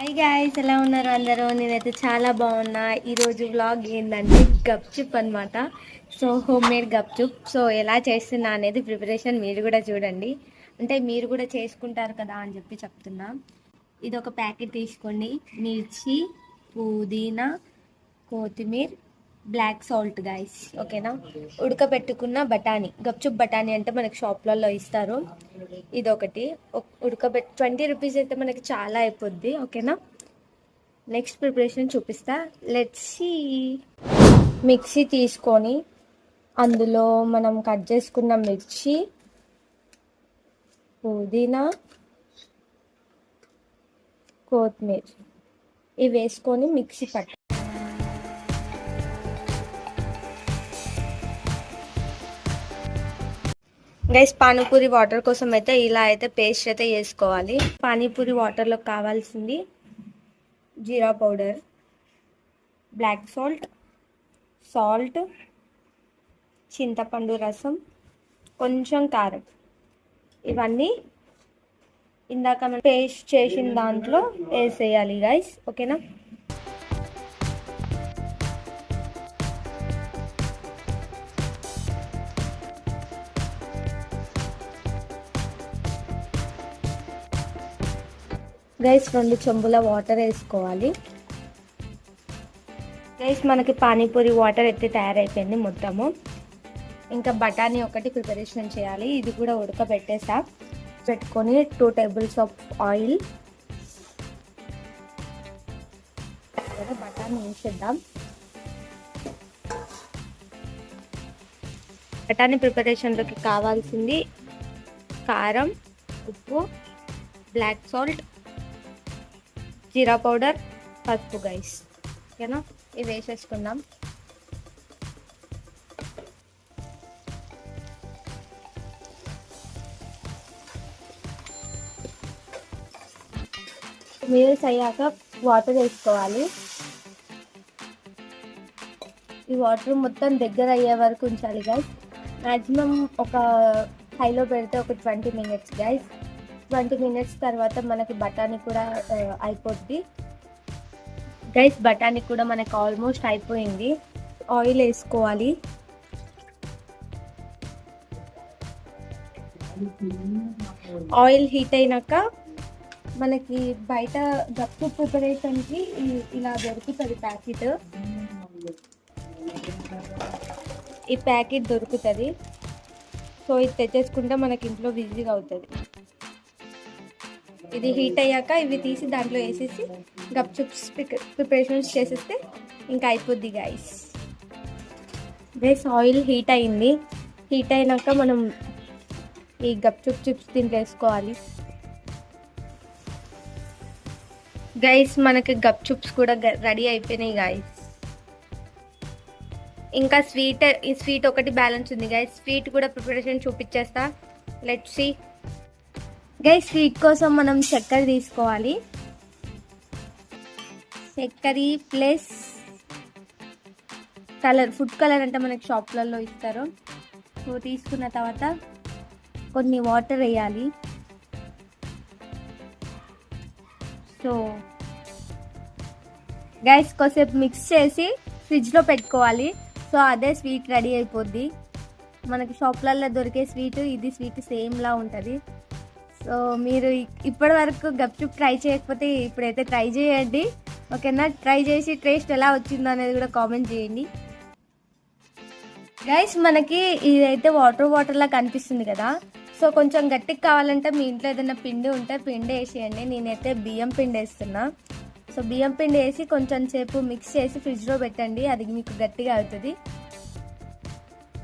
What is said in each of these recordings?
Hi guys, ఎలా ఉన్నారు అందరూ? నేనైతే చాలా బాగున్నా. ఈరోజు వ్లాగ్ ఏంటంటే గప్చుప్ అనమాట. సో హోమ్ మేడ్ గప్చుప్. సో ఎలా చేస్తున్నా అనేది ప్రిపరేషన్ మీరు కూడా చూడండి. అంటే మీరు కూడా చేసుకుంటారు కదా అని చెప్పి చెప్తున్నా. ఇది ఒక ప్యాకెట్ తీసుకోండి. మిర్చి, పుదీనా, కొత్తిమీర, బ్లాక్ సాల్ట్ గాయస్, ఓకేనా. ఉడకబెట్టుకున్న బఠానీ, గప్చుప్ బఠానీ అంటే మనకి షాప్లలో ఇస్తారు. ఇదొకటి ఉడకబెట్టి 20 రూపీస్ అయితే మనకి చాలా అయిపోద్ది, ఓకేనా. నెక్స్ట్ ప్రిపరేషన్ చూపిస్తా, లెట్స్ సీ. మిక్సీ తీసుకొని అందులో మనం కట్ చేసుకున్న మిర్చి, పుదీనా, కొత్తిమీర ఇవి వేసుకొని మిక్సీ పట్ట. గైస్, పానీపూరి వాటర్ కోసం అయితే ఇలా అయితే పేస్ట్ అయితే వేసుకోవాలి. పానీపూరి వాటర్లో కావాల్సింది జీరా పౌడర్, బ్లాక్ సాల్ట్, సాల్ట్, చింతపండు రసం, కొంచెం కారం. ఇవన్నీ ఇందాక మనం పేస్ట్ చేసిన దాంట్లో వేసేయాలి గైస్, ఓకేనా. గైస్ 2 చెంబుల వాటర్ వేసుకోవాలి. గైస్ మనకి పానీపూరి వాటర్ అయితే తయారైపోయింది మొత్తము. ఇంకా బఠానీ ఒకటి ప్రిపరేషన్ చేయాలి. ఇది కూడా ఉడకబెట్టేసా. పెట్టుకొని 2 టేబుల్స్ ఆఫ్ ఆయిల్, బఠానీ వేసేద్దాం. బఠానీ ప్రిపరేషన్లోకి కావాల్సింది కారం, ఉప్పు, బ్లాక్ సాల్ట్, జీరా పౌడర్, పసుపు గైస్, ఓకేనా. ఇవి వేసేసుకుందాం. మీల్స్ అయ్యాక వాటర్ వేసుకోవాలి. ఈ వాటర్ మొత్తం దగ్గర అయ్యే వరకు ఉంచాలి గైస్. మ్యాక్సిమం ఒక హైలో పెడితే ఒక 20 మినిట్స్ గైస్. 20 మినిట్స్ తర్వాత మనకి బఠానీ కూడా అయిపోద్ది గైస్. బఠానీ కూడా మనకి ఆల్మోస్ట్ అయిపోయింది. ఆయిల్ వేసుకోవాలి. ఆయిల్ హీట్ అయినాక మనకి బయట గప్చుప్ ప్రిపరేషన్కి ఇలా దొరుకుతుంది ప్యాకెట్. ఈ ప్యాకెట్ దొరుకుతుంది. సో ఇది తెచ్చేసుకుంటే మనకి ఇంట్లో ఈజీగా అవుతుంది. ఇది హీట్ అయ్యాక ఇవి తీసి దాంట్లో వేసేసి గప్చుప్స్ ప్రిపరేషన్స్ చేసేస్తే ఇంకా అయిపోద్ది గైస్. ఆయిల్ హీట్ అయింది. హీట్ అయినాక మనం ఈ గప్చుప్ చిప్స్ దీంట్లో వేసుకోవాలి గైస్. మనకి గప్చుప్స్ కూడా రెడీ అయిపోయినాయి గైస్. ఇంకా స్వీట్ ఒకటి బ్యాలెన్స్ ఉంది గైస్. స్వీట్ కూడా ప్రిపరేషన్ చూపించేస్తా, లెట్స్ సీ గైస్. స్వీట్ కోసం మనం చక్కెర తీసుకోవాలి. చక్కెర ప్లస్ కలర్, ఫుడ్ కలర్ అంటే మనకి షాప్లలో ఇస్తారు. సో తీసుకున్న తర్వాత కొన్ని వాటర్ వేయాలి. సో గైస్ కొద్దిసేపు మిక్స్ చేసి ఫ్రిడ్జ్లో పెట్టుకోవాలి. సో అదే స్వీట్ రెడీ అయిపోద్ది. మనకి షాప్లలో దొరికే స్వీట్ ఇది స్వీట్ సేమ్లా ఉంటుంది. సో మీరు ఇప్పటి వరకు గప్చుప్ ట్రై చేయకపోతే ఇప్పుడైతే ట్రై చేయండి, ఓకేనా. ట్రై చేసి టేస్ట్ ఎలా వచ్చిందో అనేది కూడా కామెంట్ చేయండి గైస్. మనకి ఇదైతే వాటర్లా కనిపిస్తుంది కదా. సో కొంచెం గట్టిగా కావాలంటే మీ ఇంట్లో ఏదైనా పిండి ఉంటే పిండి వేసేయండి. నేనైతే బియ్యం పిండి వేస్తున్నా. సో బియ్యం పిండి వేసి కొంచెం సేపు మిక్స్ చేసి ఫ్రిడ్జ్లో పెట్టండి, అది మీకు గట్టిగా అవుతుంది,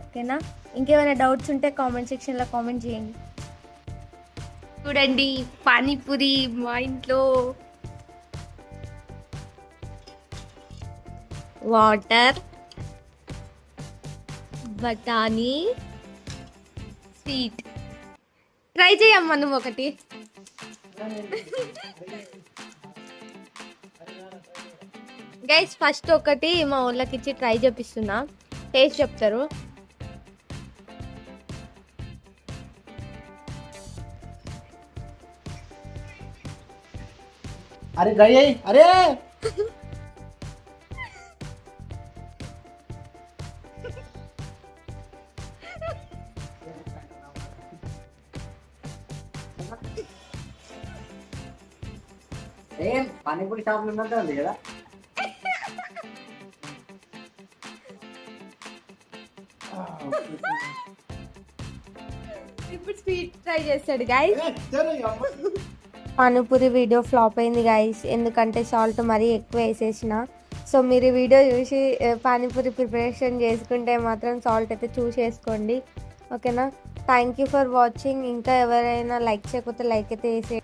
ఓకేనా. ఇంకేమైనా డౌట్స్ ఉంటే కామెంట్ సెక్షన్లో కామెంట్ చేయండి. చూడండి పానీపూరి మా ఇంట్లో వాటర్, బఠానీ, స్వీట్. ట్రై చేయమ్మా నువ్వు ఒకటి. గైస్ ఫస్ట్ ఒకటి మా ఊళ్ళకి ఇచ్చి ట్రై చేపిస్తున్నా, టేస్ట్ చెప్తారు. అరే డ్రై అయ్యి అరే ఏం పానీపూరి షాపులు ఉన్నట్టు ఉంది కదా. ఇప్పుడు స్వీట్ ట్రై చేస్తాడు గైస్. పానీపూరి వీడియో ఫ్లాప్ అయింది గైస్, ఎందుకంటే సాల్ట్ మరీ ఎక్కువ వేసేసిన. సో మీరు ఈ వీడియో చూసి పానీపూరి ప్రిపరేషన్ చేసుకుంటే మాత్రం సాల్ట్ అయితే చూసేసుకోండి, ఓకేనా. Thank you for watching. ఇంకా ఎవరైనా లైక్ చేయకపోతే లైక్ అయితే వేసేయండి.